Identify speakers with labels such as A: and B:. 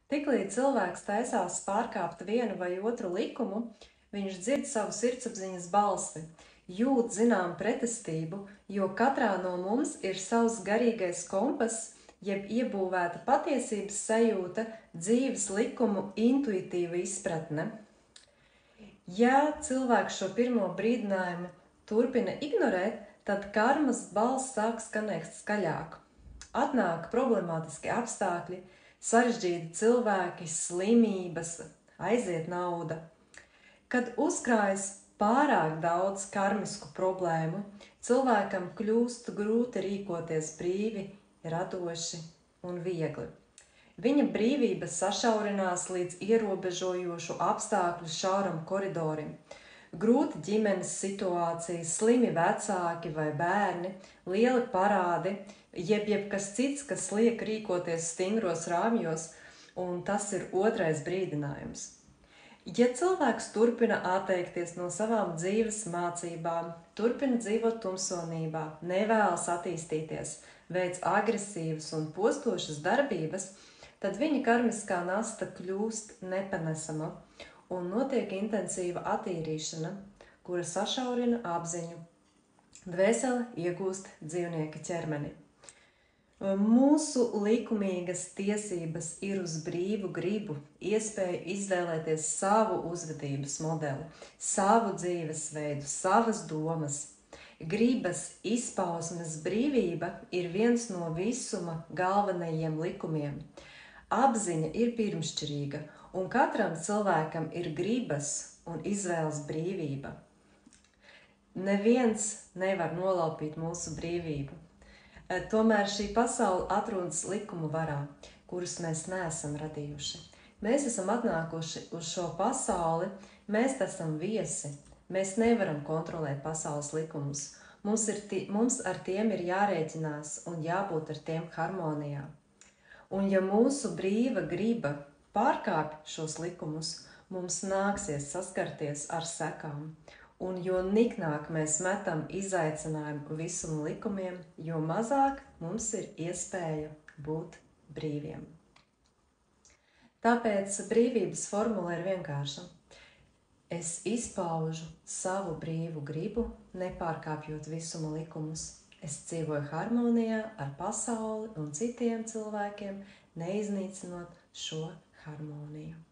A: Tiklīdz cilvēks taisās pārkāpt vienu vai otru likumu, viņš dzird savu sirdsapziņas balsi, jūt zinām pretestību, jo katrā no mums ir savs garīgais kompass, jeb iebūvēta patiesības sajūta, dzīves likumu intuitīva izpratne. Ja cilvēks šo pirmo brīdinājumu turpina ignorēt, tad karmas balss sāk skanēt skaļāk. Atnāk problemātiski apstākļi, sarežģīti cilvēki, slimības, aiziet nauda. Kad uzkrājas pārāk daudz karmisku problēmu, cilvēkam kļūst grūti rīkoties brīvi, radoši un viegli. Viņa brīvība sašaurinās līdz ierobežojošu apstākļu šauram koridorim. Grūti ģimenes situācijas, slimi vecāki vai bērni, lieli parādi, jebkas cits, kas liek rīkoties stingros rāmjos, un tas ir otrais brīdinājums. Ja cilvēks turpina atteikties no savām dzīves mācībām, turpina dzīvot tumsonībā, nevēlas attīstīties, veic agresīvas un postošas darbības, tad viņa karmiskā nasta kļūst nepanesama un notiek intensīva attīrīšana, kura sašaurina apziņu. Dvēsele iegūst dzīvnieka ķermeni. Mūsu likumīgas tiesības ir uz brīvu gribu, iespēju izvēlēties savu uzvedības modeli, savu dzīvesveidu, savas domas. Gribas izpausmes brīvība ir viens no visuma galvenajiem likumiem. Apziņa ir pirmšķirīga, un katram cilvēkam ir gribas un izvēles brīvība. Neviens nevar nolaupīt mūsu brīvību. Tomēr šī pasaule atrodas likumu varā, kurus mēs neesam radījuši. Mēs esam atnākuši uz šo pasauli, mēs esam viesi, mēs nevaram kontrolēt pasaules likumus. Mums ar tiem ir jārēķinās un jābūt ar tiem harmonijā. Un ja mūsu brīva griba pārkāpj šos likumus, mums nāksies saskarties ar sekām. Un jo niknāk mēs metam izaicinājumu visuma likumiem, jo mazāk mums ir iespēja būt brīviem. Tāpēc brīvības formula ir vienkārša. Es izpaužu savu brīvu gribu, nepārkāpjot visuma likumus. Es dzīvoju harmonijā ar pasauli un citiem cilvēkiem, neiznīcinot šo harmoniju.